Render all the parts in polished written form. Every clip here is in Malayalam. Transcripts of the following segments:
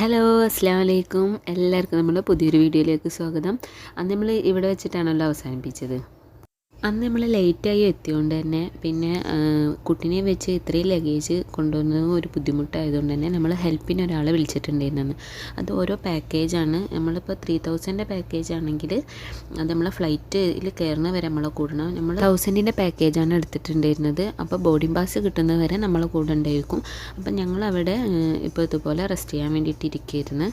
ഹലോ അസ്സലാമു അലൈക്കും. എല്ലാവർക്കും നമ്മുടെ പുതിയൊരു വീഡിയോയിലേക്ക് സ്വാഗതം. അന്ന് നമ്മൾ ഇവിടെ വെച്ചിട്ടാണല്ലോ അവസാനിപ്പിച്ചത്. അന്ന് നമ്മൾ ലേറ്റായി എത്തിയതുകൊണ്ട് തന്നെ പിന്നെ കുട്ടീനെ വെച്ച് ഇത്രയും ലഗേജ് കൊണ്ടുവന്നത് ഒരു ബുദ്ധിമുട്ടായതുകൊണ്ട് തന്നെ നമ്മൾ ഹെൽപ്പിന് ഒരാളെ വിളിച്ചിട്ടുണ്ടായിരുന്നു. അത് ഓരോ പാക്കേജാണ്. നമ്മളിപ്പോൾ 3000 പാക്കേജ് ആണെങ്കിൽ അത് നമ്മളെ ഫ്ലൈറ്റിൽ കയറുന്ന വരെ നമ്മളെ കൂടണം. നമ്മൾ 1000 പാക്കേജാണ് എടുത്തിട്ടുണ്ടായിരുന്നത്. അപ്പോൾ ബോർഡിംഗ് പാസ് കിട്ടുന്നത് വരെ നമ്മളെ കൂടെ ഉണ്ടായിരിക്കും. അപ്പം ഞങ്ങളവിടെ ഇപ്പോൾ ഇതുപോലെ റെസ്റ്റ് ചെയ്യാൻ വേണ്ടിയിട്ട് ഇരിക്കുകയായിരുന്നു.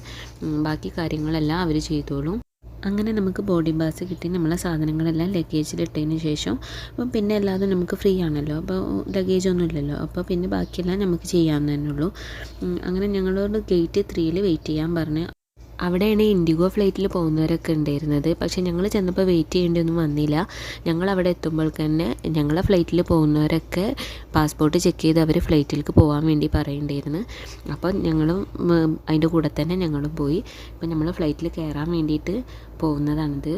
ബാക്കി കാര്യങ്ങളെല്ലാം അവർ ചെയ്തോളും. അങ്ങനെ നമുക്ക് ബോർഡിംഗ് പാസ് കിട്ടി നമ്മളെ സാധനങ്ങളെല്ലാം ലഗേജിലിട്ടതിന് ശേഷം അപ്പം പിന്നെ അല്ലാതെ നമുക്ക് ഫ്രീ ആണല്ലോ, അപ്പോൾ ലഗേജൊന്നും ഇല്ലല്ലോ, അപ്പോൾ പിന്നെ ബാക്കിയെല്ലാം നമുക്ക് ചെയ്യാമെന്ന് തന്നെ ഉള്ളൂ. അങ്ങനെ ഞങ്ങളോട് ഗേറ്റ് 3 വെയിറ്റ് ചെയ്യാൻ പറഞ്ഞ്. അവിടെയാണ് ഇൻഡിഗോ ഫ്ലൈറ്റിൽ പോകുന്നവരൊക്കെ ഉണ്ടായിരുന്നത്. പക്ഷേ ഞങ്ങൾ ചെന്നപ്പോൾ വെയിറ്റ് ചെയ്യേണ്ടിയൊന്നും വന്നില്ല. ഞങ്ങൾ അവിടെ എത്തുമ്പോൾ തന്നെ ഞങ്ങളെ ഫ്ലൈറ്റിൽ പോകുന്നവരൊക്കെ പാസ്പോർട്ട് ചെക്ക് ചെയ്ത് അവർ ഫ്ലൈറ്റിലേക്ക് പോകാൻ വേണ്ടി പറയുന്നുണ്ടായിരുന്നു. അപ്പോൾ ഞങ്ങളും അതിൻ്റെ കൂടെ തന്നെ ഞങ്ങളും പോയി. അപ്പോൾ നമ്മൾ ഫ്ലൈറ്റിൽ കയറാൻ വേണ്ടിയിട്ട് പോകുന്നതാണിത്.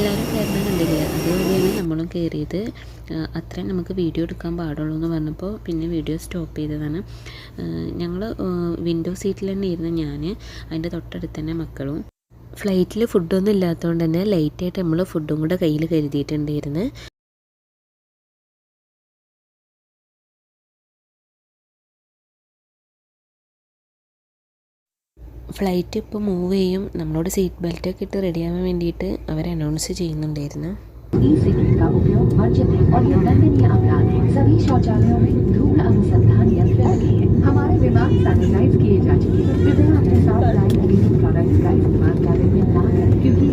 എല്ലാവരും കയറുന്നത് കണ്ടില്ലേ, അതുപോലെയാണ് നമ്മളും കയറിയത്. അത്രയും നമുക്ക് വീഡിയോ എടുക്കാൻ പാടുള്ളൂ എന്ന് പറഞ്ഞപ്പോൾ പിന്നെ വീഡിയോ സ്റ്റോപ്പ് ചെയ്തതാണ്. ഞങ്ങൾ വിൻഡോ സീറ്റിൽ തന്നെ ഇരുന്ന് ഞാൻ, അതിൻ്റെ തൊട്ടടുത്ത് തന്നെ മക്കളും. ഫ്ലൈറ്റിൽ ഫുഡൊന്നും ഇല്ലാത്തതുകൊണ്ട് തന്നെ ലൈറ്റായിട്ട് നമ്മൾ ഫുഡും കൂടെ കയ്യിൽ കരുതിയിട്ടുണ്ടായിരുന്നു. ഫ്ലൈറ്റ് ഇപ്പോൾ മൂവ് ചെയ്യും. നമ്മളോട് സീറ്റ് ബെൽറ്റൊക്കെ ഇട്ട് റെഡിയാവാൻ വേണ്ടിയിട്ട് അവർ അനൗൺസ് ചെയ്യുന്നുണ്ടായിരുന്നു. ई सिगरेट का उपयोग वर्जित है और ये दंडनीय अपराध है। सभी शौचालयों में धूल अनुसंधान यंत्र लगे हैं। हमारे विमान सैनिटाइज किए जा चुके हैं। कृपया अपने साथ लाए क्लीनिंग प्रोडक्ट्स का इस्तेमाल कैबिन में ना करें, क्योंकि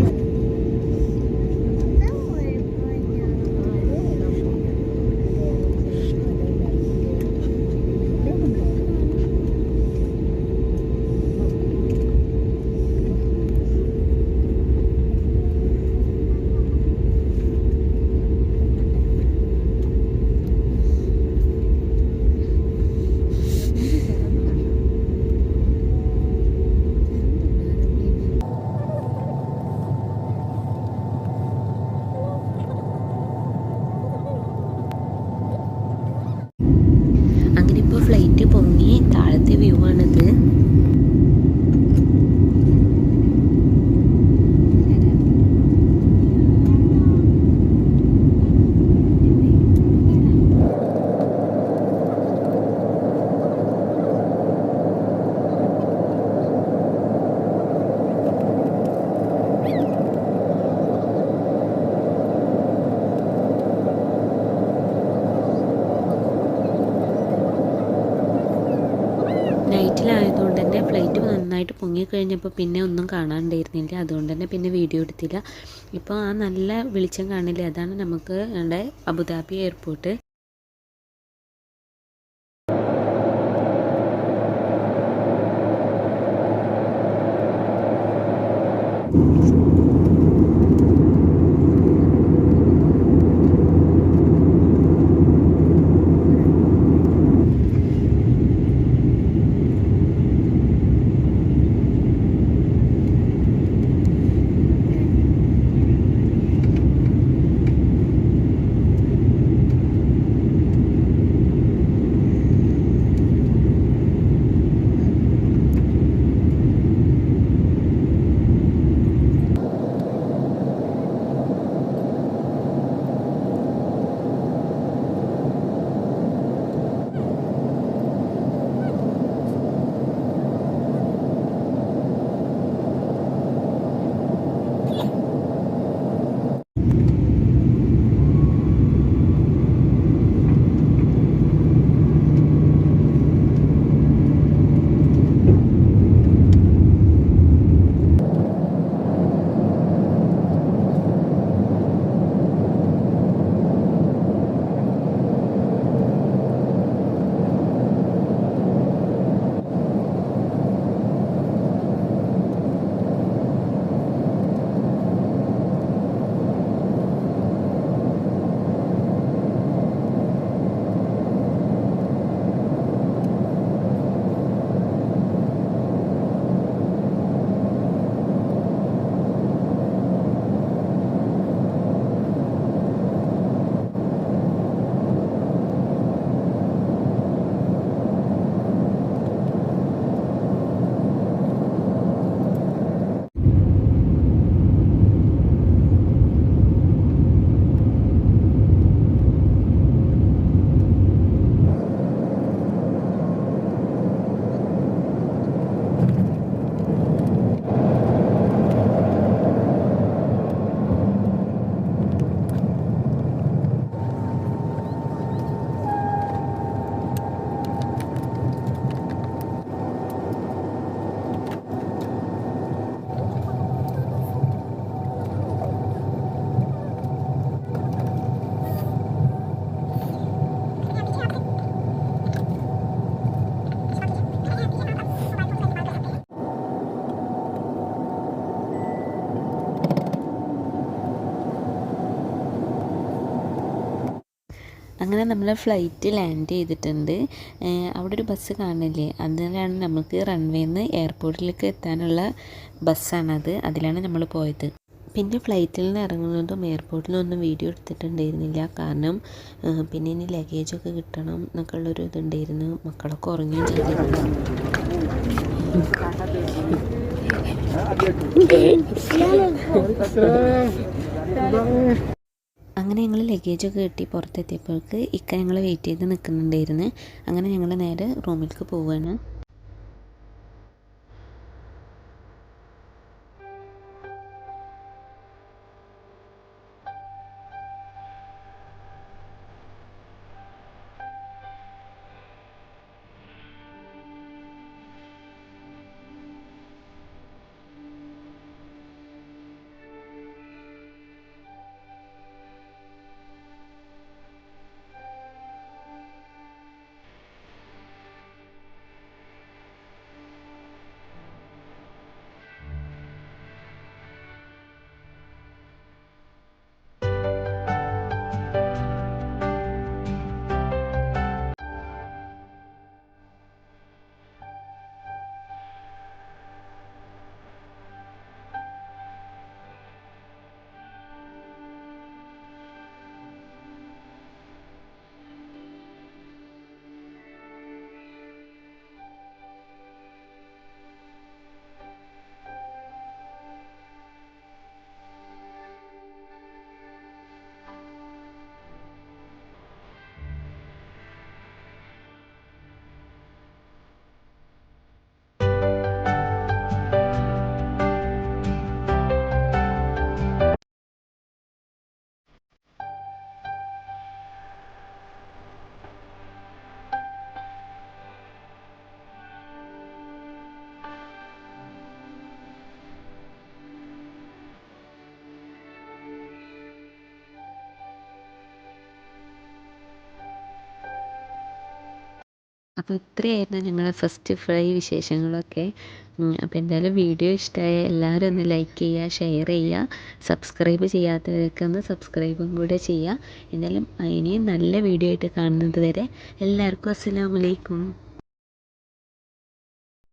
അങ്ങനെ ഇപ്പോൾ ഫ്ലൈറ്റ് പൊങ്ങി താഴത്തെ വ്യൂ ആണിത്. നൈറ്റിലായതുകൊണ്ട് തന്നെ ഫ്ലൈറ്റ് നന്നായിട്ട് പൊങ്ങിക്കഴിഞ്ഞപ്പോൾ പിന്നെ ഒന്നും കാണാണ്ടായിരുന്നില്ല. അതുകൊണ്ട് തന്നെ പിന്നെ വീഡിയോ എടുത്തില്ല. ഇപ്പോൾ ആ നല്ല വെളിച്ചം കാണില്ലേ, അതാണ് നമുക്ക് നമ്മുടെ അബുദാബി എയർപോർട്ട്. അങ്ങനെ നമ്മൾ ഫ്ലൈറ്റ് ലാൻഡ് ചെയ്തിട്ടുണ്ട്. അവിടെ ഒരു ബസ് കാണില്ലേ, അതിലാണ് നമുക്ക് റൺവേന്ന് എയർപോർട്ടിലേക്ക് എത്താനുള്ള ബസ്സാണത്. അതിലാണ് നമ്മൾ പോയത്. പിന്നെ ഫ്ലൈറ്റിൽ നിന്ന് ഇറങ്ങുന്നതും എയർപോർട്ടിൽ ഒന്നും വീഡിയോ എടുത്തിട്ടുണ്ടായിരുന്നില്ല. കാരണം പിന്നെ ഇനി ലഗേജൊക്കെ കിട്ടണം എന്നൊക്കെ ഉള്ളൊരു ഇതുണ്ടായിരുന്നു. മക്കളൊക്കെ ഉറങ്ങുകയും ചെയ്തിരുന്നു. അങ്ങനെ ഞങ്ങൾ ലഗേജൊക്കെ കെട്ടി പുറത്തെത്തിയപ്പോഴേക്ക് ഇക്ക ഞങ്ങൾ വെയിറ്റ് ചെയ്ത് നിൽക്കുന്നുണ്ടായിരുന്നു. അങ്ങനെ ഞങ്ങൾ നേരെ റൂമിലേക്ക് പോവുകയാണ്. അപ്പോൾ ഇത്രയായിരുന്നു ഞങ്ങളുടെ ഫസ്റ്റ് ഫ്ലൈ വിശേഷങ്ങളൊക്കെ. അപ്പോൾ എന്തായാലും വീഡിയോ ഇഷ്ടമായ എല്ലാവരും ഒന്ന് ലൈക്ക് ചെയ്യുക, ഷെയർ ചെയ്യുക, സബ്സ്ക്രൈബ് ചെയ്യാത്തവരൊക്കെ ഒന്ന് സബ്സ്ക്രൈബും കൂടെ ചെയ്യുക. എന്തായാലും ഇനിയും നല്ല വീഡിയോ ആയിട്ട് കാണുന്നത് വരെ എല്ലാവർക്കും അസ്സലാമു അലൈക്കും.